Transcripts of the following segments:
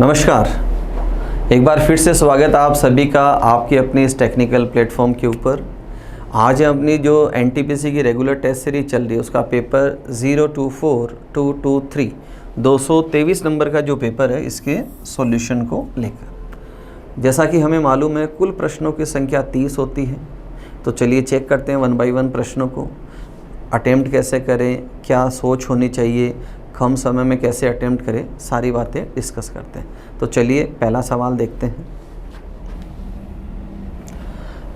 नमस्कार, एक बार फिर से स्वागत है आप सभी का आपकी अपनी इस टेक्निकल प्लेटफॉर्म के ऊपर। आज अपनी जो एनटीपीसी की रेगुलर टेस्ट सीरीज चल रही है उसका पेपर 024223 223 नंबर का जो पेपर है इसके सॉल्यूशन को लेकर। जैसा कि हमें मालूम है कुल प्रश्नों की संख्या 30 होती है, तो चलिए चेक करते हैं वन बाय वन प्रश्नों को। अटेम्प्ट कैसे करें, क्या सोच होनी चाहिए, कम समय में कैसे अटेम्प्ट करें, सारी बातें डिस्कस करते हैं। तो चलिए पहला सवाल देखते हैं।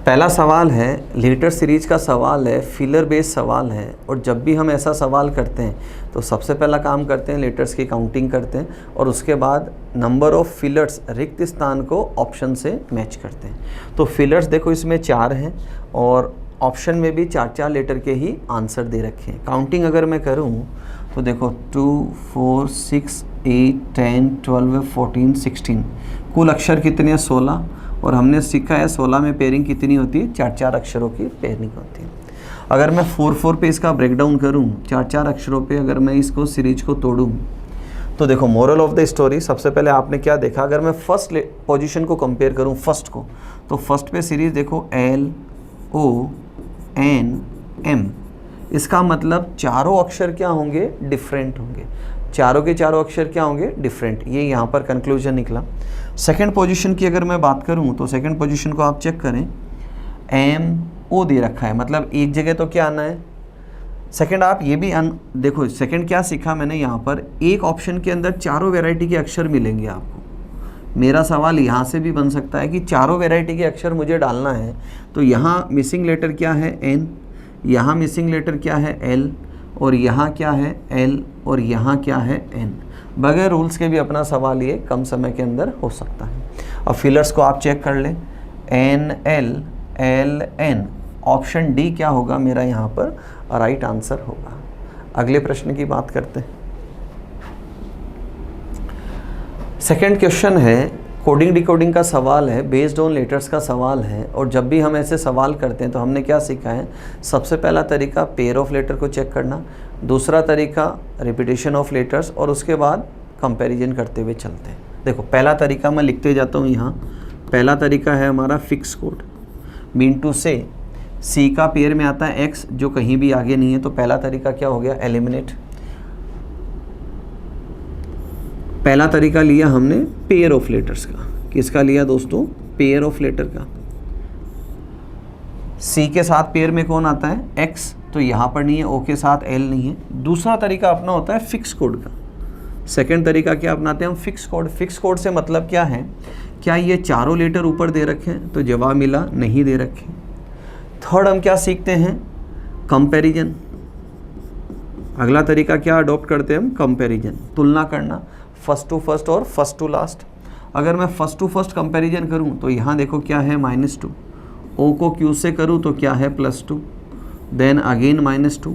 पहला सवाल है लेटर सीरीज का सवाल है, फिलर बेस्ड सवाल है। और जब भी हम ऐसा सवाल करते हैं तो सबसे पहला काम करते हैं लेटर्स की काउंटिंग करते हैं और उसके बाद नंबर ऑफ़ फिलर्स रिक्त स्थान को ऑप्शन से मैच करते हैं। तो फिलर्स देखो इसमें 4 हैं और ऑप्शन में भी 4 लेटर के ही आंसर दे रखे हैं। काउंटिंग अगर मैं करूं तो देखो 2, 4, 6, 8, 10, 12, 14, 16 कुल अक्षर कितने हैं 16। और हमने सीखा है 16 में पेयरिंग कितनी होती है, 4 अक्षरों की पेयरिंग होती है। अगर मैं 4 पे इसका ब्रेकडाउन करूं, 4 अक्षरों पे अगर मैं इसको सीरीज को तोड़ूं तो देखो मोरल ऑफ द स्टोरी, सबसे पहले आपने क्या देखा, अगर मैं फर्स्ट पोजीशन को कंपेयर करूं फर्स्ट को, तो फर्स्ट पे सीरीज देखो LONM, इसका मतलब चारों अक्षर क्या होंगे, डिफरेंट होंगे। चारों के चारों अक्षर क्या होंगे, डिफरेंट। ये यहाँ पर कंक्लूजन निकला। सेकंड पोजीशन की अगर मैं बात करूँ तो सेकंड पोजीशन को आप चेक करें, MO दे रखा है, मतलब एक जगह तो क्या आना है सेकंड। आप ये भी देखो सेकंड क्या सीखा मैंने यहाँ पर, एक ऑप्शन के अंदर चारों वैरायटी के अक्षर मिलेंगे आपको। मेरा सवाल यहाँ से भी बन सकता है कि चारों वैरायटी के अक्षर मुझे डालना है, तो यहाँ मिसिंग लेटर क्या है N, यहाँ मिसिंग लेटर क्या है L, और यहाँ क्या है L, और यहाँ क्या है N। बगैर रूल्स के भी अपना सवाल ये कम समय के अंदर हो सकता है। अब फिलर्स को आप चेक कर लें, NL LN, ऑप्शन डी क्या होगा मेरा यहाँ पर राइट आंसर होगा। अगले प्रश्न की बात करते हैं। सेकंड क्वेश्चन है, कोडिंग डिकोडिंग का सवाल है, बेस्ड ऑन लेटर्स का सवाल है। और जब भी हम ऐसे सवाल करते हैं तो हमने क्या सीखा है, सबसे पहला तरीका पेयर ऑफ लेटर को चेक करना, दूसरा तरीका रिपीटेशन ऑफ लेटर्स, और उसके बाद कंपैरिजन करते हुए चलते हैं। देखो पहला तरीका मैं लिखते जाता हूँ यहाँ। पहला तरीका है हमारा फिक्स कोड, मीन टू से सी का पेयर में आता है X जो कहीं भी आगे नहीं है, तो पहला तरीका क्या हो गया, एलिमिनेट। पहला तरीका लिया हमने पेयर ऑफ लेटर्स का। किसका लिया दोस्तों, पेयर ऑफ लेटर का। सी के साथ पेयर में कौन आता है, X, तो यहाँ पर नहीं है, O के साथ L नहीं है। दूसरा तरीका अपना होता है फिक्स कोड का। सेकंड तरीका क्या अपनाते हैं हम, फिक्स कोड। फिक्स कोड से मतलब क्या है, क्या ये चारों लेटर ऊपर दे रखे हैं, तो जवाब मिला नहीं दे रखे। थर्ड हम क्या सीखते हैं, कंपैरिजन। अगला तरीका क्या अडॉप्ट करते हैं हम, कंपैरिजन, तुलना करना, फर्स्ट टू फर्स्ट और फर्स्ट टू लास्ट। अगर मैं फर्स्ट टू फर्स्ट कंपैरिजन करूं तो यहाँ देखो क्या है -2, O को Q से करूं तो क्या है +2, then again -2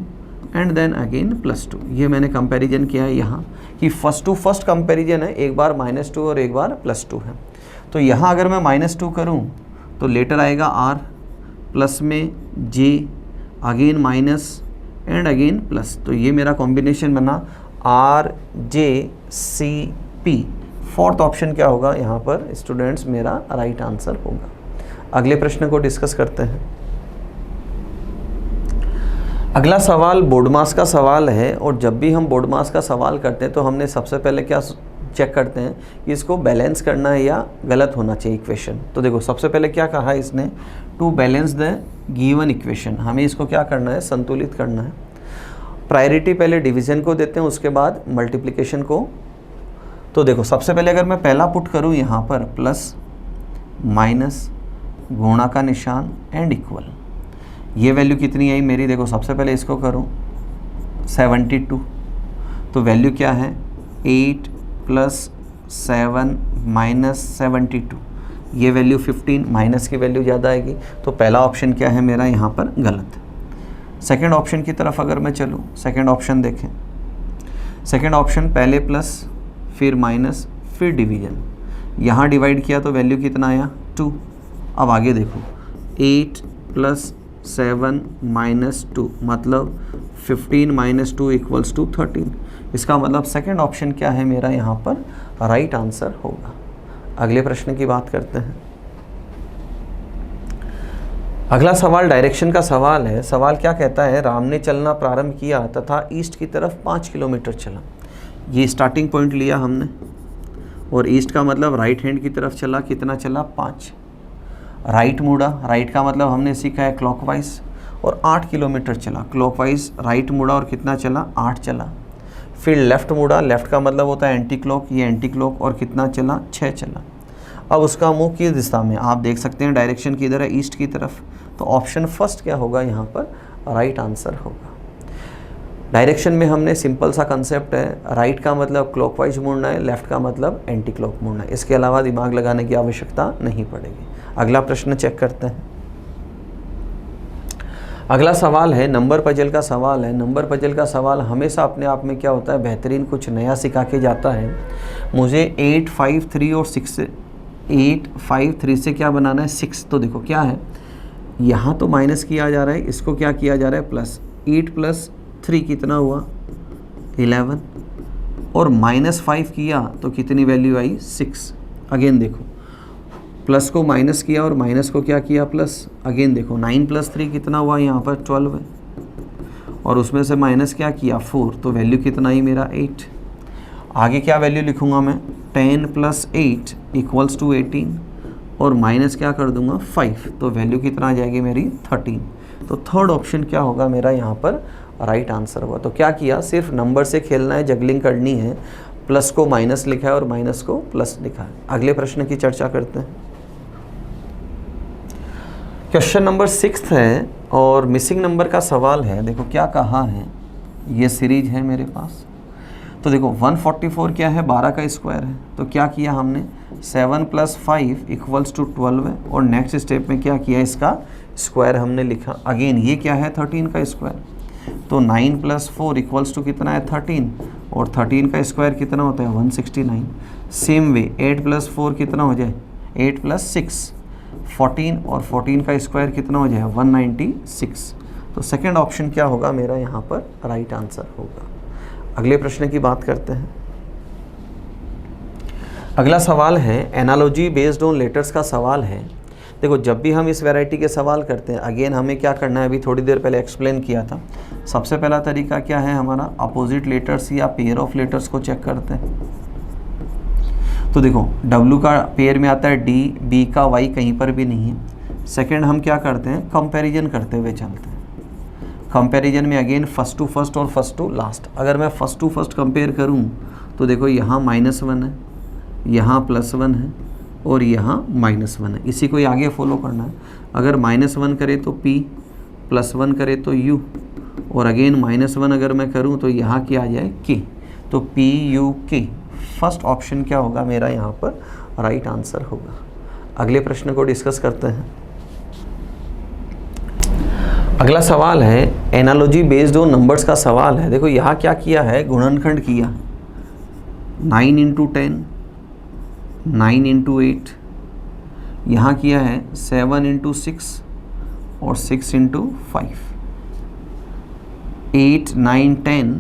and then again +2। ये मैंने कंपैरिजन किया है यहाँ कि फर्स्ट टू फर्स्ट कंपैरिजन है, एक बार -2 और एक बार +2 है। तो यहाँ अगर मैं -2 करूँ तो लेटर आएगा R, प्लस में J, again minus and again plus. तो ये मेरा कॉम्बिनेशन बना RJCP। फोर्थ ऑप्शन क्या होगा यहाँ पर स्टूडेंट्स, मेरा राइट आंसर होगा। अगले प्रश्न को डिस्कस करते हैं। अगला सवाल बोर्ड मास का सवाल है। और जब भी हम बोर्ड मास का सवाल करते हैं तो हमने सबसे पहले क्या चेक करते हैं कि इसको बैलेंस करना है या गलत होना चाहिए इक्वेशन। तो देखो सबसे पहले क्या कहा है इसने, to balance the given equation, हमें इसको क्या करना है, संतुलित करना है। प्रायोरिटी पहले डिवीज़न को देते हैं, उसके बाद मल्टीप्लिकेशन को। तो देखो सबसे पहले अगर मैं पहला पुट करूं यहाँ पर प्लस माइनस गुणा का निशान एंड इक्वल, ये वैल्यू कितनी आई मेरी, देखो सबसे पहले इसको करूं 72, तो वैल्यू क्या है 8 + 7 - 72, ये वैल्यू 15, माइनस की वैल्यू ज़्यादा आएगी। तो पहला ऑप्शन क्या है मेरा यहाँ पर गलत। सेकंड ऑप्शन की तरफ अगर मैं चलूँ, सेकंड ऑप्शन देखें, सेकंड ऑप्शन पहले प्लस फिर माइनस फिर डिवीजन, यहाँ डिवाइड किया तो वैल्यू कितना आया 2। अब आगे देखो 8 + 7 - 2 मतलब 15 - 2 = 13। इसका मतलब सेकंड ऑप्शन क्या है मेरा यहाँ पर राइट आंसर होगा। अगले प्रश्न की बात करते हैं। अगला सवाल डायरेक्शन का सवाल है। सवाल क्या कहता है, राम ने चलना प्रारंभ किया तथा ईस्ट की तरफ 5 किलोमीटर चला। ये स्टार्टिंग पॉइंट लिया हमने और ईस्ट का मतलब राइट हैंड की तरफ चला, कितना चला 5। राइट मुड़ा, राइट का मतलब हमने सीखा है क्लॉकवाइज, और 8 किलोमीटर चला। क्लॉकवाइज राइट मुड़ा और कितना चला 8 चला। फिर लेफ़्ट मुड़ा, लेफ़्ट का मतलब होता है एंटी क्लॉक, ये एंटी क्लॉक, और कितना चला 6 चला। अब उसका मुंह किस दिशा में, आप देख सकते हैं डायरेक्शन किधर है, ईस्ट की तरफ। तो ऑप्शन फर्स्ट क्या होगा यहाँ पर, राइट आंसर होगा। डायरेक्शन में हमने सिंपल सा कंसेप्ट है, राइट का मतलब क्लॉकवाइज मुड़ना है, लेफ़्ट का मतलब एंटी क्लॉक मुड़ना है। इसके अलावा दिमाग लगाने की आवश्यकता नहीं पड़ेगी। अगला प्रश्न चेक करते हैं। अगला सवाल है नंबर पजल का सवाल है। नंबर पजल का सवाल हमेशा अपने आप में क्या होता है, बेहतरीन कुछ नया सिखा के जाता है। मुझे 8, 5, 3 और 6 से 8, 5, 3 से क्या बनाना है 6। तो देखो क्या है, यहाँ तो माइनस किया जा रहा है, इसको क्या किया जा रहा है प्लस। 8 + 3 कितना हुआ 11, और -5 किया तो कितनी वैल्यू आई 6। अगेन देखो प्लस को माइनस किया और माइनस को क्या किया प्लस। अगेन देखो 9 + 3 कितना हुआ यहाँ पर 12 है, और उसमें से माइनस क्या किया 4, तो वैल्यू कितना आई मेरा 8। आगे क्या वैल्यू लिखूँगा मैं, 10 + 8 = 18, और माइनस क्या कर दूंगा 5, तो वैल्यू कितना आ जाएगी मेरी 13। तो थर्ड ऑप्शन क्या होगा मेरा यहाँ पर, राइट आंसर हुआ। तो क्या किया, सिर्फ नंबर से खेलना है, जगलिंग करनी है। प्लस को माइनस लिखा है और माइनस को प्लस लिखा है। अगले प्रश्न की चर्चा करते हैं। क्वेश्चन नंबर 6 है और मिसिंग नंबर का सवाल है। देखो क्या कहा है, ये सीरीज है मेरे पास। तो देखो 144 क्या है, 12 का स्क्वायर है। तो क्या किया हमने, 7 + 5 = 12 है, और नेक्स्ट स्टेप में क्या किया, इसका स्क्वायर हमने लिखा। अगेन ये क्या है 13 का स्क्वायर। तो 9 + 4 = कितना है 13, और 13 का स्क्वायर कितना होता है 169। सेम वे 8 + 4 कितना हो जाए 8 + 6 14, और 14 का स्क्वायर कितना हो जाए 196। तो सेकंड ऑप्शन क्या होगा मेरा यहाँ पर, राइट आंसर होगा। अगले प्रश्न की बात करते हैं। अगला सवाल है एनालॉजी बेस्ड ऑन लेटर्स का सवाल है। देखो जब भी हम इस वैरायटी के सवाल करते हैं, अगेन हमें क्या करना है, अभी थोड़ी देर पहले एक्सप्लेन किया था। सबसे पहला तरीका क्या है हमारा, अपोजिट लेटर्स या पेयर ऑफ लेटर्स को चेक करते हैं। तो देखो W का पेयर में आता है D, B का Y कहीं पर भी नहीं है। सेकंड हम क्या करते हैं, कंपैरिजन करते हुए चलते हैं। कंपैरिजन में अगेन फर्स्ट टू फर्स्ट और फर्स्ट टू लास्ट। अगर मैं फर्स्ट टू फर्स्ट कंपेयर करूं तो देखो यहाँ -1 है, यहाँ +1 है, और यहाँ -1 है। इसी को ही आगे फॉलो करना है। अगर -1 करे तो P, +1 करे तो U, और अगेन -1 अगर मैं करूँ तो यहाँ क्या आ जाए K। तो PUK फर्स्ट ऑप्शन क्या होगा मेरा यहाँ पर, राइट आंसर होगा। अगले प्रश्न को डिस्कस करते हैं। अगला सवाल है एनालॉजी बेस्ड ऑन नंबर्स का सवाल है। देखो यहाँ क्या किया है, गुणनखंड किया। 9 × 10, 9 × 8, यहाँ किया है 7 × 6 और 6 × 5, 8, 9, 10,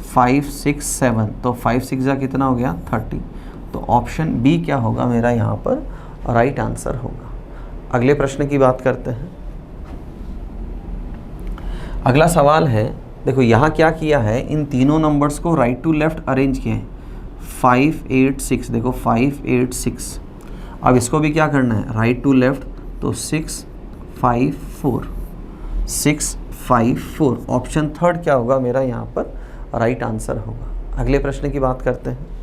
5, 6, 7, तो 5, 6 जा कितना हो गया 30। तो ऑप्शन बी क्या होगा मेरा यहाँ पर, राइट आंसर होगा। अगले प्रश्न की बात करते हैं। अगला सवाल है, देखो यहाँ क्या किया है, इन तीनों नंबर्स को राइट टू लेफ्ट अरेंज किया है। 5, 8, 6, देखो 5, 8, 6। अब इसको भी क्या करना है, राइट टू लेफ्ट, तो 6, 5, 4, 6, 5, 4। ऑप्शन थर्ड क्या होगा मेरा यहाँ पर, राइट आंसर होगा। अगले प्रश्न की बात करते हैं।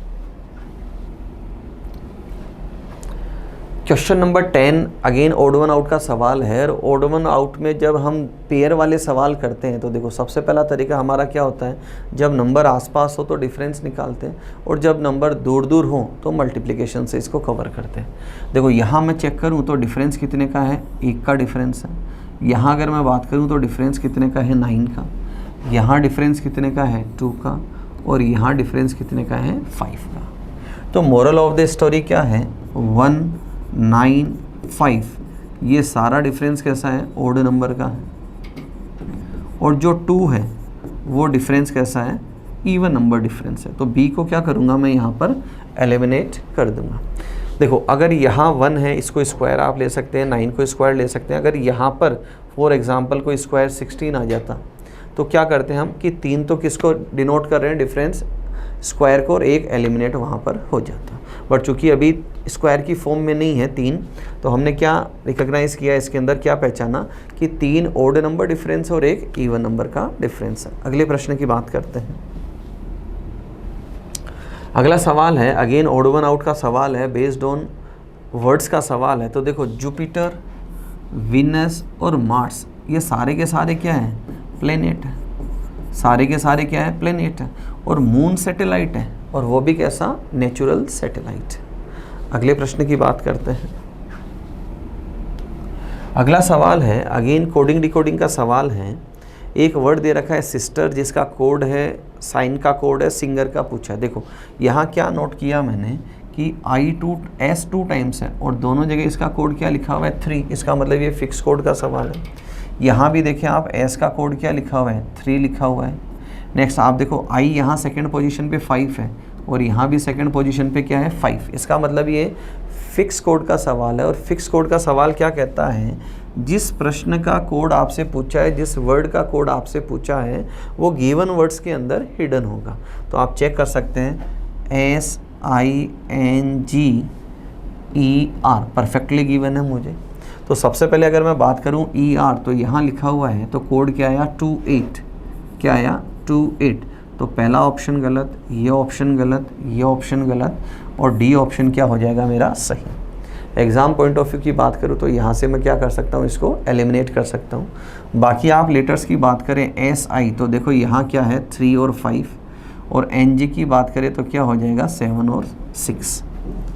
Question number 10 again odd one out का सवाल है। और ओड वन आउट में जब हम पेयर वाले सवाल करते हैं तो देखो सबसे पहला तरीका हमारा क्या होता है, जब नंबर आसपास हो तो डिफरेंस निकालते हैं, और जब नंबर दूर दूर हो तो मल्टीप्लिकेशन से इसको कवर करते हैं। देखो यहाँ मैं चेक करूँ तो डिफरेंस कितने का है, 1 का डिफरेंस है। यहाँ अगर मैं बात करूँ तो डिफरेंस कितने का है, 9 का। यहाँ डिफरेंस कितने का है, 2 का। और यहाँ डिफरेंस कितने का है, 5 का। तो मोरल ऑफ द स्टोरी क्या है, 1, 9, 5, ये सारा डिफरेंस कैसा है, ओड नंबर का है। और जो 2 है वो डिफरेंस कैसा है, इवन नंबर डिफरेंस है। तो बी को क्या करूँगा मैं यहाँ पर एलिमिनेट कर दूंगा। देखो अगर यहाँ 1 है, इसको स्क्वायर आप ले सकते हैं, 9 को स्क्वायर ले सकते हैं। अगर यहाँ पर फॉर एग्जांपल को स्क्वायर 16 आ जाता तो क्या करते हैं हम कि 3 तो किसको डिनोट कर रहे हैं, डिफरेंस स्क्वायर को, और 1 एलिमिनेट वहाँ पर हो जाता। बट चूंकि अभी स्क्वायर की फॉर्म में नहीं है 3, तो हमने क्या रिकॉग्नाइज़ किया, इसके अंदर क्या पहचाना कि 3 ओड नंबर डिफरेंस और 1 इवन नंबर का डिफरेंस है। अगले प्रश्न की बात करते हैं। अगला सवाल है अगेन ओड वन आउट का सवाल है, बेस्ड ऑन वर्ड्स का सवाल है। तो देखो जुपिटर, वीनस और मार्स ये सारे के सारे क्या हैं, प्लेनेट है। सारे के सारे क्या है, प्लेनेट है। और मून सैटेलाइट है, और वो भी कैसा, नेचुरल सैटेलाइट। अगले प्रश्न की बात करते हैं। अगला सवाल है अगेन कोडिंग डिकोडिंग का सवाल है। एक वर्ड दे रखा है सिस्टर, जिसका कोड है, साइन का कोड है, सिंगर का पूछा है। देखो यहाँ क्या नोट किया मैंने कि S 2 टाइम्स है, और दोनों जगह इसका कोड क्या लिखा हुआ है, 3। इसका मतलब ये फिक्स कोड का सवाल है। यहाँ भी देखें आप, S का कोड क्या लिखा हुआ है, 3 लिखा हुआ है। नेक्स्ट आप देखो I यहाँ सेकंड पोजीशन पे 5 है, और यहाँ भी सेकंड पोजीशन पे क्या है, 5। इसका मतलब ये फिक्स कोड का सवाल है। और फिक्स कोड का सवाल क्या कहता है, जिस प्रश्न का कोड आपसे पूछा है, जिस वर्ड का कोड आपसे पूछा है, वो गिवन वर्ड्स के अंदर हिडन होगा। तो आप चेक कर सकते हैं, SINGER परफेक्टली गिवन है मुझे। तो सबसे पहले अगर मैं बात करूं ER, तो यहाँ लिखा हुआ है, तो कोड क्या आया, 28। क्या आया, 28। तो पहला ऑप्शन गलत, ये ऑप्शन गलत, ये ऑप्शन गलत, और डी ऑप्शन क्या हो जाएगा मेरा सही। एग्ज़ाम पॉइंट ऑफ व्यू की बात करूँ तो यहाँ से मैं क्या कर सकता हूँ, इसको एलिमिनेट कर सकता हूँ। बाकी आप लेटर्स की बात करें SI, तो देखो यहाँ क्या है, 3 और 5, और NG की बात करें तो क्या हो जाएगा, 7 और 6।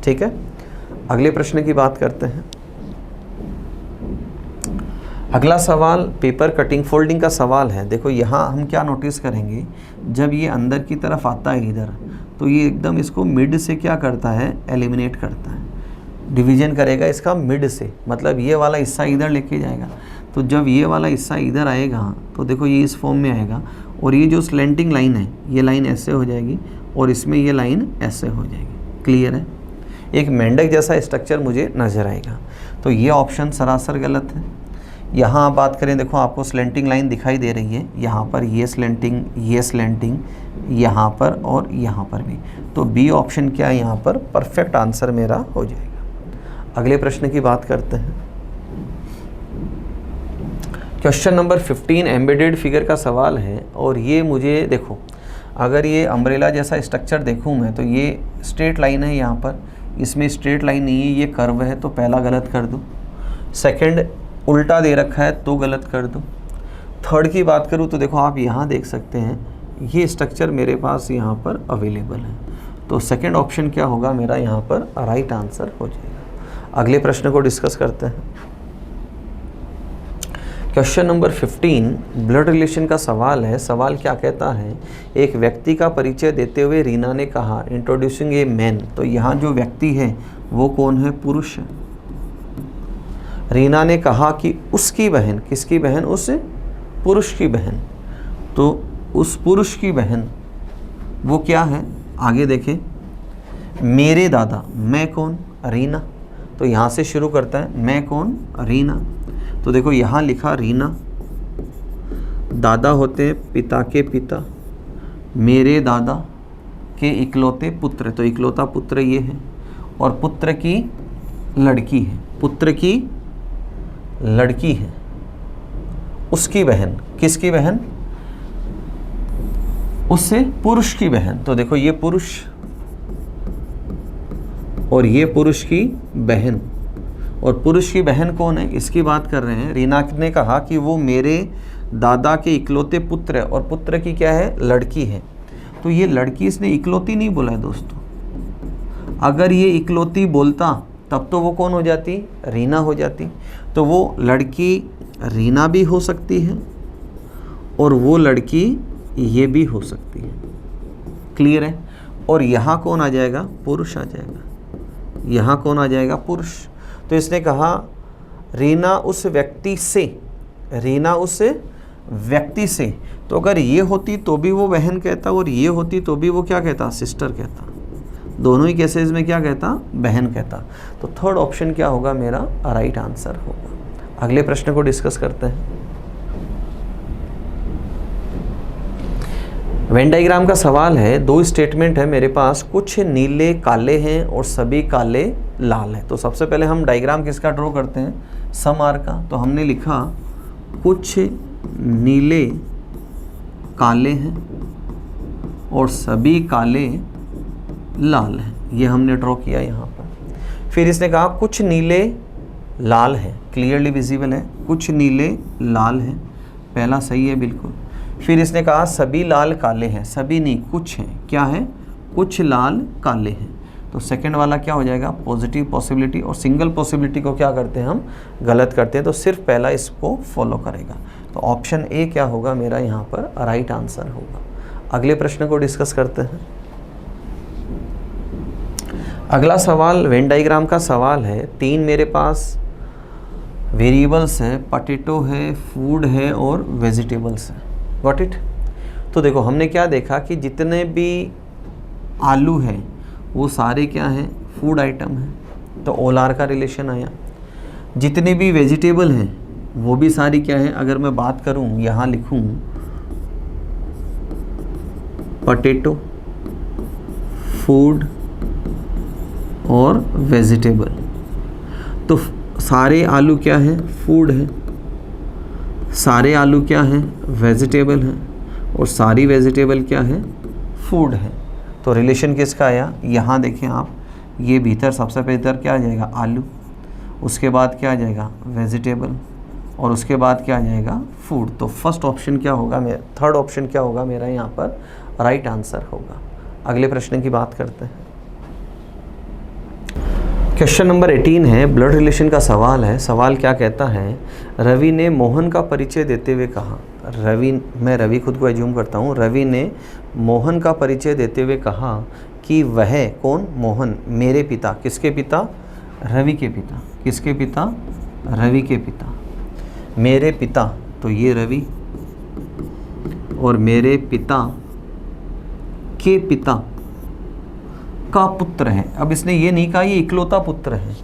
ठीक है, अगले प्रश्न की बात करते हैं। अगला सवाल पेपर कटिंग फोल्डिंग का सवाल है। देखो यहाँ हम क्या नोटिस करेंगे, जब ये अंदर की तरफ आता है इधर, तो ये एकदम इसको मिड से क्या करता है, एलिमिनेट करता है, डिवीजन करेगा इसका मिड से, मतलब ये वाला हिस्सा इधर लेके जाएगा। तो जब ये वाला हिस्सा इधर आएगा तो देखो ये इस फॉर्म में आएगा, और ये जो स्लेंटिंग लाइन है, ये लाइन ऐसे हो जाएगी, और इसमें ये लाइन ऐसे हो जाएगी। क्लियर है, एक मेंढक जैसा स्ट्रक्चर मुझे नज़र आएगा। तो ये ऑप्शन सरासर गलत है। यहाँ आप बात करें, देखो आपको स्लेंटिंग लाइन दिखाई दे रही है, यहाँ पर ये स्लेंटिंग, यहाँ पर और यहाँ पर भी। तो बी ऑप्शन क्या है, यहाँ पर परफेक्ट आंसर मेरा हो जाएगा। अगले प्रश्न की बात करते हैं। क्वेश्चन नंबर 15 एम्बेडेड फिगर का सवाल है, और ये मुझे देखो, अगर ये अम्ब्रेला जैसा स्ट्रक्चर देखूँ मैं, तो ये स्ट्रेट लाइन है, यहाँ पर इसमें स्ट्रेट लाइन नहीं है, ये कर्व है, तो पहला गलत कर दूँ। सेकंड उल्टा दे रखा है तो गलत कर दूँ। थर्ड की बात करूँ तो देखो आप यहाँ देख सकते हैं, ये स्ट्रक्चर मेरे पास यहाँ पर अवेलेबल है, तो सेकंड ऑप्शन क्या होगा मेरा, यहाँ पर राइट आंसर हो जाएगा। अगले प्रश्न को डिस्कस करते हैं। क्वेश्चन नंबर 15 ब्लड रिलेशन का सवाल है। सवाल क्या कहता है, एक व्यक्ति का परिचय देते हुए रीना ने कहा, इंट्रोड्यूसिंग ए मैन। तो यहाँ जो व्यक्ति है वो कौन है, पुरुष है। रीना ने कहा कि उसकी बहन, किसकी बहन, उस पुरुष की बहन। तो उस पुरुष की बहन वो क्या है, आगे देखें, मेरे दादा। मैं कौन, रीना। तो यहाँ से शुरू करता है, मैं कौन, रीना। तो देखो यहाँ लिखा रीना, दादा होते हैं पिता के पिता, मेरे दादा के इकलौते पुत्र। तो इकलौता पुत्र ये है, और पुत्र की लड़की है, पुत्र की लड़की है, उसकी बहन, किसकी बहन, उससे पुरुष की बहन। तो देखो ये पुरुष और ये पुरुष की बहन, और पुरुष की बहन कौन है, इसकी बात कर रहे हैं। रीना ने कहा कि वो मेरे दादा के इकलौते पुत्र है, और पुत्र की क्या है, लड़की है। तो ये लड़की इसने इकलौती नहीं बोला है दोस्तों। अगर ये इकलौती बोलता तब तो वो कौन हो जाती, रीना हो जाती। तो वो लड़की रीना भी हो सकती है, और वो लड़की ये भी हो सकती है। क्लियर है। और यहाँ कौन आ जाएगा, पुरुष आ जाएगा। यहाँ कौन आ जाएगा, पुरुष। तो इसने कहा रीना उस व्यक्ति से, रीना उस व्यक्ति से। तो अगर ये होती तो भी वो बहन कहता, और ये होती तो भी वो क्या कहता, सिस्टर कहता। दोनों ही केसेस में क्या कहता, बहन कहता। तो थर्ड ऑप्शन क्या होगा मेरा राइट आंसर होगा। अगले प्रश्न को डिस्कस करते हैं। वेन डायग्राम का सवाल है, दो स्टेटमेंट है मेरे पास, कुछ नीले काले हैं और सभी काले लाल हैं। तो सबसे पहले हम डायग्राम किसका ड्रॉ करते हैं, सम आर का। तो हमने लिखा कुछ नीले काले हैं और सभी काले लाल हैं, ये हमने ड्रॉ किया यहाँ पर। फिर इसने कहा कुछ नीले लाल हैं, क्लियरली विजिबल है, कुछ नीले लाल हैं, पहला सही है बिल्कुल। फिर इसने कहा सभी लाल काले हैं, सभी नहीं कुछ हैं, क्या है, कुछ लाल काले हैं। तो सेकंड वाला क्या हो जाएगा, पॉजिटिव पॉसिबिलिटी, और सिंगल पॉसिबिलिटी को क्या करते हैं हम, गलत करते हैं। तो सिर्फ पहला इसको फॉलो करेगा। तो ऑप्शन ए क्या होगा मेरा यहाँ पर राइट आंसर होगा। अगले प्रश्न को डिस्कस करते हैं। अगला सवाल वेन डायग्राम का सवाल है, तीन मेरे पास वेरिएबल्स है, पोटैटो है, फूड है और वेजिटेबल्स है। Got it. तो देखो हमने क्या देखा कि जितने भी आलू हैं वो सारे क्या हैं, फूड आइटम हैं, तो ऑल आर का रिलेशन आया। जितने भी वेजिटेबल हैं वो भी सारी क्या है, अगर मैं बात करूं यहाँ लिखूं पोटैटो, फूड और वेजिटेबल, तो सारे आलू क्या हैं, फूड है, सारे आलू क्या हैं, वेजिटेबल हैं, और सारी वेजिटेबल क्या है, फूड है। तो रिलेशन किसका आया, यहाँ देखें आप, ये भीतर सबसे भीतर क्या आ जाएगा, आलू, उसके बाद क्या आ जाएगा, वेजिटेबल, और उसके बाद क्या आ जाएगा, फूड। तो फर्स्ट ऑप्शन क्या होगा मेरा, थर्ड ऑप्शन क्या होगा मेरा यहाँ पर राइट आंसर होगा। अगले प्रश्न की बात करते हैं। क्वेश्चन नंबर 18 है, ब्लड रिलेशन का सवाल है। सवाल क्या कहता है, रवि ने मोहन का परिचय देते हुए कहा, मैं रवि खुद को एज्यूम करता हूँ, रवि ने मोहन का परिचय देते हुए कहा कि वह कौन, मोहन, मेरे पिता, किसके पिता, रवि के पिता, किसके पिता, रवि के पिता, मेरे पिता, तो ये रवि, और मेरे पिता के पिता का पुत्र है। अब इसने ये नहीं कहा ये इकलौता पुत्र है,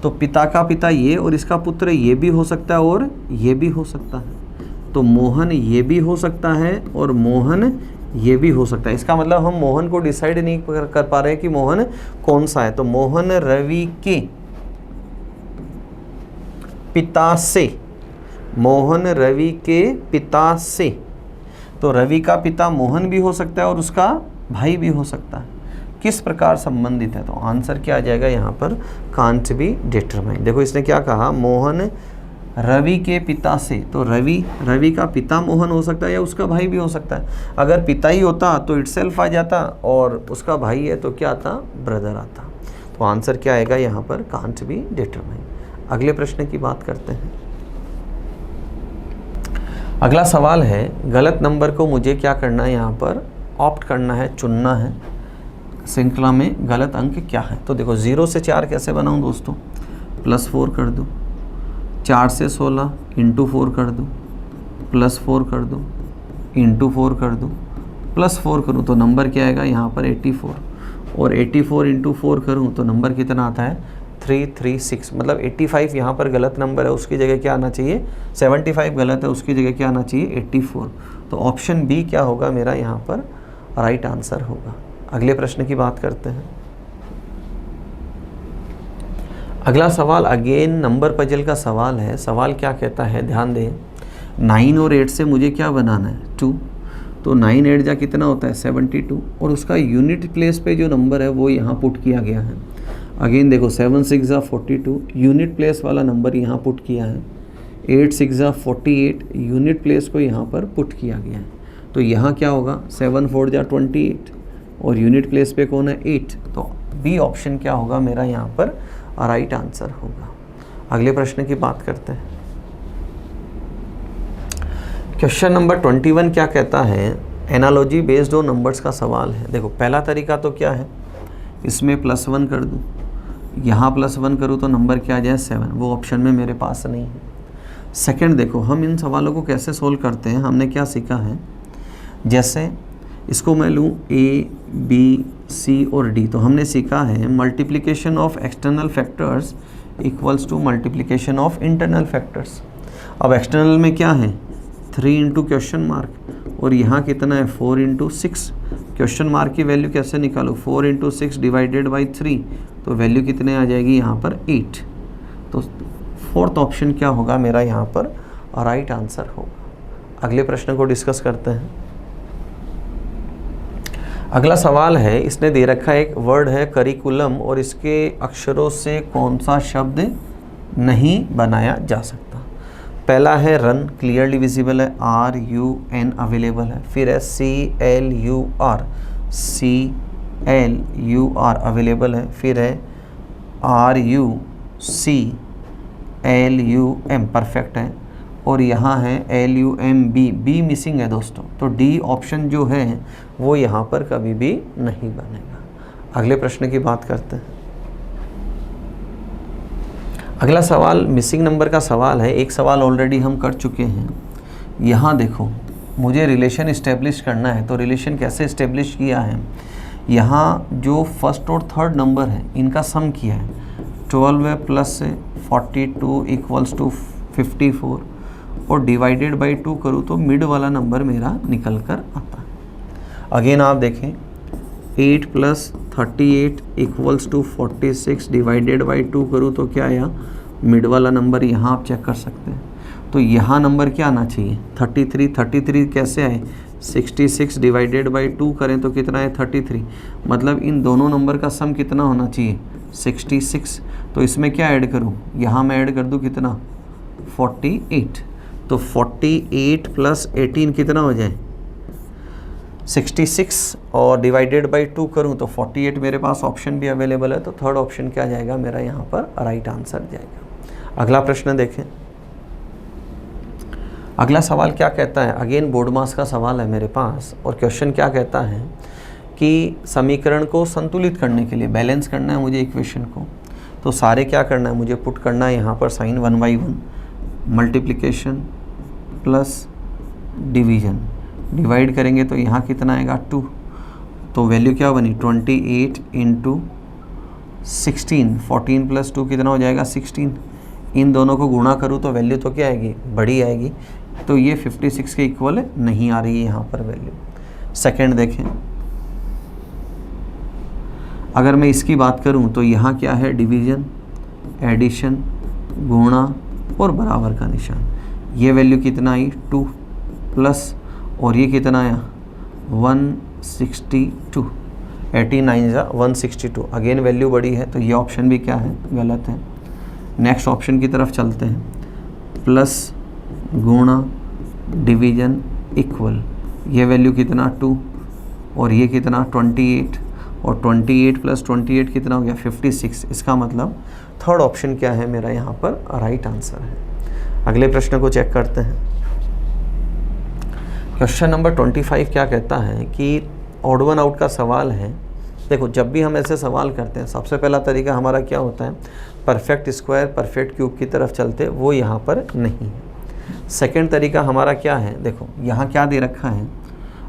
तो पिता का पिता ये और इसका पुत्र ये भी हो सकता है और ये भी हो सकता है। तो मोहन ये भी हो सकता है और मोहन ये भी हो सकता है। इसका मतलब हम मोहन को डिसाइड नहीं कर पा रहे कि मोहन कौन सा है। तो मोहन रवि के पिता से, मोहन रवि के पिता से, तो रवि का पिता मोहन भी हो सकता है और उसका भाई भी हो सकता है। किस प्रकार संबंधित है, तो आंसर क्या आ जाएगा यहाँ पर, कांट बी डिटरमाइन। देखो इसने क्या कहा, मोहन रवि के पिता से, तो रवि का पिता मोहन हो सकता है या उसका भाई भी हो सकता है। अगर पिता ही होता तो इटसेल्फ आ जाता, और उसका भाई है तो क्या आता, ब्रदर आता। तो आंसर क्या आएगा यहाँ पर, कांट बी डिटरमाइन। अगले प्रश्न की बात करते हैं। अगला सवाल है, गलत नंबर को मुझे क्या करना है, यहाँ पर ऑप्ट करना है, चुनना है। श्रृंखला में गलत अंक क्या है। तो देखो 0 से 4 कैसे बनाऊं दोस्तों, +4 कर दो, 4 से 16 × 4 कर दो, +4 कर दो, × 4 कर दो, +4 करूँ तो नंबर क्या आएगा यहाँ पर 84, और 84 × 4 करूँ तो नंबर कितना आता है 336। मतलब 85 यहाँ पर गलत नंबर है, उसकी जगह क्या आना चाहिए, 75 गलत है, उसकी जगह क्या आना चाहिए 84। तो ऑप्शन बी क्या होगा मेरा यहाँ पर राइट आंसर होगा। अगले प्रश्न की बात करते हैं। अगला सवाल अगेन नंबर पजल का सवाल है। सवाल क्या कहता है, ध्यान दें, 9 और 8 से मुझे क्या बनाना है, 2। तो 9 8 जा कितना होता है 72, और उसका यूनिट प्लेस पे जो नंबर है वो यहाँ पुट किया गया है। अगेन देखो 7 6 जा 42, यूनिट प्लेस वाला नंबर यहाँ पुट किया है। 8 6 जा 48, यूनिट प्लेस को यहाँ पर पुट किया गया है। तो यहाँ क्या होगा 7 4 जा 28, और यूनिट प्लेस पे कौन है 8। तो बी ऑप्शन क्या होगा मेरा यहाँ पर राइट आंसर होगा। अगले प्रश्न की बात करते हैं। क्वेश्चन नंबर 21 क्या कहता है, एनालॉजी बेस्ड ऑन नंबर्स का सवाल है। देखो पहला तरीका तो क्या है, इसमें +1 कर दूँ, यहाँ +1 करूँ तो नंबर क्या आ जाए 7, वो ऑप्शन में मेरे पास नहीं है। सेकंड देखो हम इन सवालों को कैसे सोल्व करते हैं, हमने क्या सीखा है, जैसे इसको मैं लूँ A B सी और डी। तो हमने सीखा है multiplication of external factors equals to multiplication of internal factors. अब एक्सटर्नल में क्या है 3 इंटू क्वेश्चन मार्क और यहाँ कितना है 4 इंटू 6। क्वेश्चन मार्क की वैल्यू कैसे निकालो 4 इंटू 6 डिवाइडेड बाई 3 तो वैल्यू कितने आ जाएगी यहाँ पर 8। तो फोर्थ ऑप्शन क्या होगा मेरा यहाँ पर राइट आंसर होगा। अगले प्रश्न को डिस्कस करते हैं। अगला सवाल है, इसने दे रखा है एक वर्ड है करिकुलम और इसके अक्षरों से कौन सा शब्द नहीं बनाया जा सकता। पहला है रन, क्लियरली विजिबल है, RUN अवेलेबल है। फिर है CLUR अवेलेबल है। फिर है RUCLUM परफेक्ट है। और यहाँ है LUMB मिसिंग है दोस्तों। तो डी ऑप्शन जो है वो यहाँ पर कभी भी नहीं बनेगा। अगले प्रश्न की बात करते हैं। अगला सवाल मिसिंग नंबर का सवाल है। एक सवाल ऑलरेडी हम कर चुके हैं। यहाँ देखो मुझे रिलेशन इस्टेब्लिश करना है। तो रिलेशन कैसे इस्टेब्लिश किया है, यहाँ जो फर्स्ट और थर्ड नंबर है इनका सम किया है। 12 है प्लस से 42 इक्वल्स टू 54 और डिवाइडेड बाई 2 करूँ तो मिड वाला नंबर मेरा निकल कर आता है। अगेन आप देखें 8 plus 38 equals to 46 divided by 2 करूँ तो क्या आया मिड वाला नंबर। यहाँ आप चेक कर सकते हैं। तो यहाँ नंबर क्या आना चाहिए 33 कैसे आए 66 डिवाइडेड बाई 2 करें तो कितना है 33। मतलब इन दोनों नंबर का सम कितना होना चाहिए 66। तो इसमें क्या ऐड करूँ, यहाँ मैं ऐड कर दूँ कितना 48। तो 48 प्लस 18 कितना हो जाए 66 और डिवाइडेड बाई 2 करूँ तो 48 मेरे पास ऑप्शन भी अवेलेबल है। तो थर्ड ऑप्शन क्या जाएगा मेरा यहाँ पर राइट आंसर जाएगा। अगला प्रश्न देखें। अगला सवाल क्या कहता है, अगेन बोर्ड मास का सवाल है मेरे पास। और क्वेश्चन क्या कहता है कि समीकरण को संतुलित करने के लिए बैलेंस करना है मुझे इक्वेशन को। तो सारे क्या करना है मुझे पुट करना है यहाँ पर sign 1/1 multiplication plus division. Divide करेंगे तो यहाँ कितना आएगा 2। तो वैल्यू क्या बनी 28 इंटू 16। 14 प्लस 2 कितना हो जाएगा 16। इन दोनों को गुणा करूँ तो वैल्यू तो क्या आएगी बड़ी आएगी। तो ये 56 के इक्वल नहीं आ रही है यहाँ पर वैल्यू। सेकंड देखें, अगर मैं इसकी बात करूँ तो यहाँ क्या है डिवीजन, एडिशन, गुणा और बराबर का निशान। ये वैल्यू कितना आई 2 प्लस और ये कितना आया 162। 89 162। अगेन वैल्यू बड़ी है तो ये ऑप्शन भी क्या है गलत है। नेक्स्ट ऑप्शन की तरफ चलते हैं। प्लस गुणा डिवीजन इक्वल, ये वैल्यू कितना 2 और ये कितना 28 और 28 प्लस 28 कितना हो गया 56। इसका मतलब थर्ड ऑप्शन क्या है मेरा यहाँ पर राइट आंसर है। अगले प्रश्न को चेक करते हैं। क्वेश्चन नंबर 25 क्या कहता है कि ऑड वन आउट का सवाल है। देखो जब भी हम ऐसे सवाल करते हैं सबसे पहला तरीका हमारा क्या होता है परफेक्ट स्क्वायर परफेक्ट क्यूब की तरफ चलते, वो यहाँ पर नहीं है। सेकंड तरीका हमारा क्या है, देखो यहाँ क्या दे रखा है।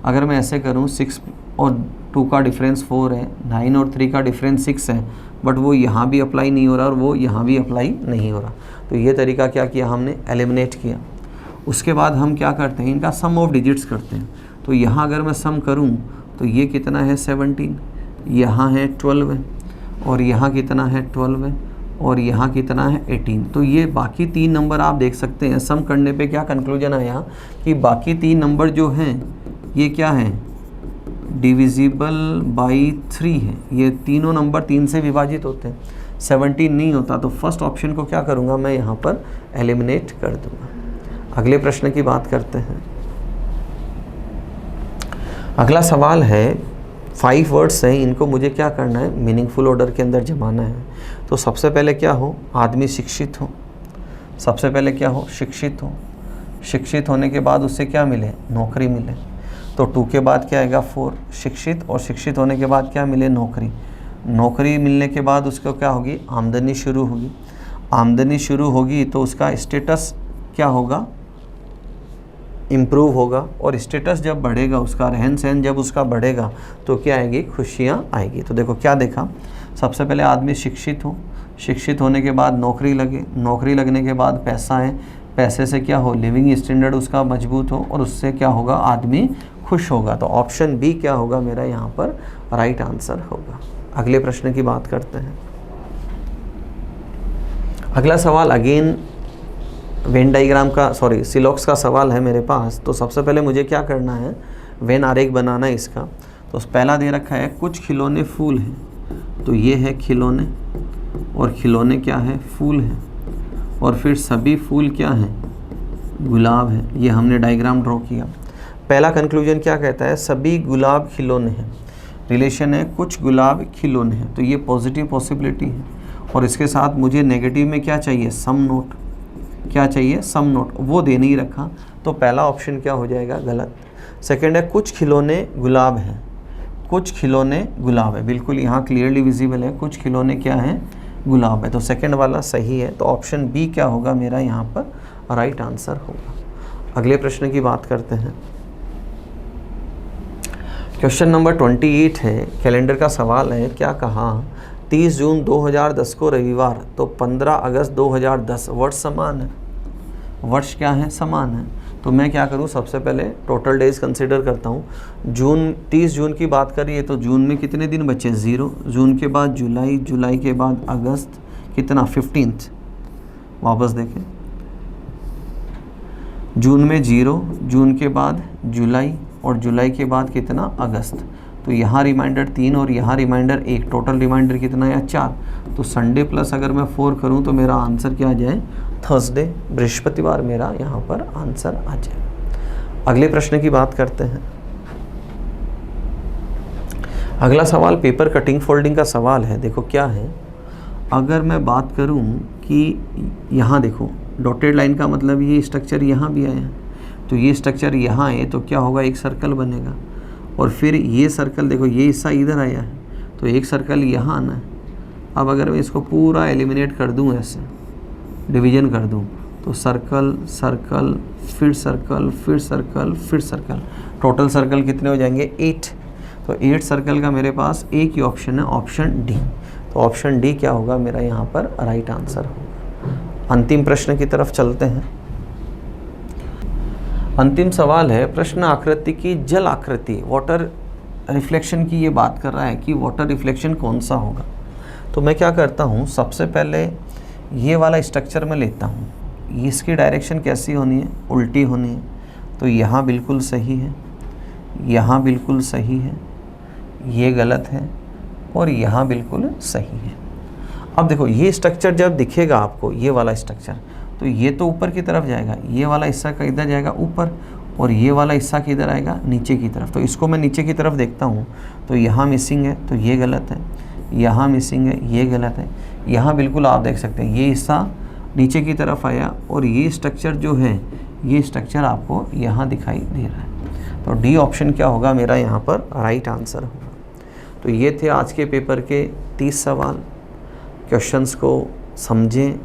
अगर मैं ऐसे करूँ 6 और 2 का डिफरेंस 4 है, 9 और 3 का डिफरेंस 6 है, बट वो यहाँ भी अप्लाई नहीं हो रहा और वो यहाँ भी अप्लाई नहीं हो रहा। तो ये तरीका क्या किया हमने एलिमिनेट किया। उसके बाद हम क्या करते हैं इनका सम ऑफ डिजिट्स करते हैं। तो यहाँ अगर मैं सम करूँ तो ये कितना है 17, यहाँ है 12 है और यहाँ कितना है 12 है और यहाँ कितना है 18। तो ये बाकी 3 नंबर आप देख सकते हैं। सम करने पे क्या कंक्लूजन आया कि बाकी 3 नंबर जो हैं ये क्या है डिविजिबल बाई 3 है। ये तीनों नंबर 3 से विभाजित होते हैं, 17 नहीं होता। तो फर्स्ट ऑप्शन को क्या करूँगा मैं यहाँ पर एलिमिनेट कर दूँगा। अगले प्रश्न की बात करते हैं। अगला सवाल है 5 वर्ड्स हैं, इनको मुझे क्या करना है मीनिंगफुल ऑर्डर के अंदर जमाना है। तो सबसे पहले क्या हो आदमी शिक्षित हो, सबसे पहले क्या हो शिक्षित हो। शिक्षित होने के बाद उससे क्या मिले नौकरी मिले। तो 2 के बाद क्या आएगा 4 शिक्षित और शिक्षित होने के बाद क्या मिले नौकरी। नौकरी मिलने के बाद उसको क्या होगी आमदनी शुरू होगी। आमदनी शुरू होगी तो उसका स्टेटस क्या होगा इम्प्रूव होगा, और स्टेटस जब बढ़ेगा उसका, रहन सहन जब उसका बढ़ेगा तो क्या आएगी, खुशियाँ आएगी। तो देखो क्या देखा, सबसे पहले आदमी शिक्षित हो, शिक्षित होने के बाद नौकरी लगे, नौकरी लगने के बाद पैसा है, पैसे से क्या हो, लिविंग स्टैंडर्ड उसका मजबूत हो, और उससे क्या होगा, आदमी खुश होगा। तो ऑप्शन बी क्या होगा मेरा यहाँ पर राइट आंसर होगा। अगले प्रश्न की बात करते हैं। अगला सवाल अगेन वेन डायग्राम का, सॉरी सिलॉक्स का सवाल है मेरे पास। तो सबसे पहले मुझे क्या करना है, वेन आरेख बनाना है इसका। तो पहला दे रखा है कुछ खिलौने फूल हैं, तो ये है खिलौने, और खिलौने क्या है, फूल है, और फिर सभी फूल क्या हैं, गुलाब है। ये हमने डायग्राम ड्रॉ किया। पहला कंक्लूजन क्या कहता है, सभी गुलाब खिलौने हैं, रिलेशन है कुछ गुलाब खिलौने हैं, तो ये पॉजिटिव पॉसिबिलिटी है। और इसके साथ मुझे नेगेटिव में क्या चाहिए, सम नोट, क्या चाहिए, सम नोट, वो दे नहीं रखा, तो पहला ऑप्शन क्या हो जाएगा, गलत। सेकंड है कुछ खिलौने गुलाब हैं, कुछ खिलौने गुलाब है, बिल्कुल यहाँ क्लियरली विजिबल है, कुछ खिलौने क्या हैं, गुलाब है, तो सेकंड वाला सही है। तो ऑप्शन बी क्या होगा मेरा यहाँ पर राइट आंसर होगा। अगले प्रश्न की बात करते हैं। क्वेश्चन नंबर 28 है, कैलेंडर का सवाल है। क्या कहा, 30 जून 2010 को रविवार, तो 15 अगस्त 2010 वर्ष समान है, वर्ष क्या है, समान है। तो मैं क्या करूं, सबसे पहले टोटल डेज कंसीडर करता हूं। जून, 30 जून की बात करिए तो जून में कितने दिन बचे, 0, जून के बाद जुलाई, जुलाई के बाद अगस्त, कितना 15th, वापस देखें, जून में 0, जून के बाद जुलाई, और जुलाई के बाद कितना, अगस्त। तो यहाँ रिमाइंडर 3 और यहाँ रिमाइंडर 1, टोटल रिमाइंडर कितना है, 4। तो संडे प्लस अगर मैं 4 करूँ तो मेरा आंसर क्या आ जाए, थर्सडे, बृहस्पतिवार मेरा यहाँ पर आंसर आ जाए। अगले प्रश्न की बात करते हैं। अगला सवाल पेपर कटिंग फोल्डिंग का सवाल है। देखो क्या है, अगर मैं बात करूँ कि यहाँ देखो डॉटेड लाइन का मतलब ये स्ट्रक्चर यहाँ भी आया है, तो ये स्ट्रक्चर यहाँ है तो क्या होगा, एक सर्कल बनेगा, और फिर ये सर्कल देखो ये हिस्सा इधर आया है तो एक सर्कल यहाँ आना है। अब अगर मैं इसको पूरा एलिमिनेट कर दूँ, ऐसे डिवीजन कर दूँ, तो सर्कल सर्कल फिर सर्कल फिर सर्कल फिर सर्कल, टोटल सर्कल कितने हो जाएंगे, 8। तो 8 सर्कल का मेरे पास एक ही ऑप्शन है, ऑप्शन डी। तो ऑप्शन डी क्या होगा मेरा यहाँ पर राइट आंसर होगा। अंतिम प्रश्न की तरफ चलते हैं। अंतिम सवाल है, प्रश्न आकृति की जल आकृति, वाटर रिफ्लेक्शन की ये बात कर रहा है कि वाटर रिफ्लेक्शन कौन सा होगा। तो मैं क्या करता हूँ, सबसे पहले ये वाला स्ट्रक्चर में लेता हूँ, इसकी डायरेक्शन कैसी होनी है, उल्टी होनी है। तो यहाँ बिल्कुल सही है, यहाँ बिल्कुल सही है, ये गलत है, और यहाँ बिल्कुल सही है। अब देखो ये स्ट्रक्चर जब दिखेगा आपको, ये वाला स्ट्रक्चर, तो ये तो ऊपर की तरफ जाएगा, ये वाला हिस्सा का इधर जाएगा ऊपर, और ये वाला हिस्सा किधर आएगा, नीचे की तरफ। तो इसको मैं नीचे की तरफ देखता हूँ, तो यहाँ मिसिंग है, तो ये गलत है, यहाँ मिसिंग है, ये गलत है, यहाँ बिल्कुल आप देख सकते हैं ये हिस्सा नीचे की तरफ आया, और ये स्ट्रक्चर जो है, ये स्ट्रक्चर आपको यहाँ दिखाई दे रहा है। तो डी ऑप्शन क्या होगा मेरा यहाँ पर राइट आंसर होगा। तो ये थे आज के पेपर के 30 सवाल। क्वेश्चंस को समझें,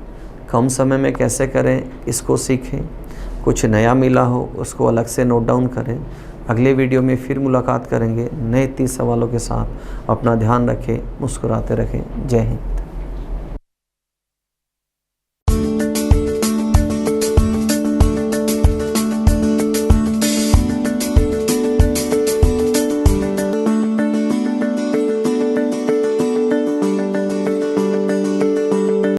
कम समय में कैसे करें इसको सीखें, कुछ नया मिला हो उसको अलग से नोट डाउन करें। अगले वीडियो में फिर मुलाकात करेंगे नए 30 सवालों के साथ। अपना ध्यान रखें, मुस्कुराते रखें। जय हिंद।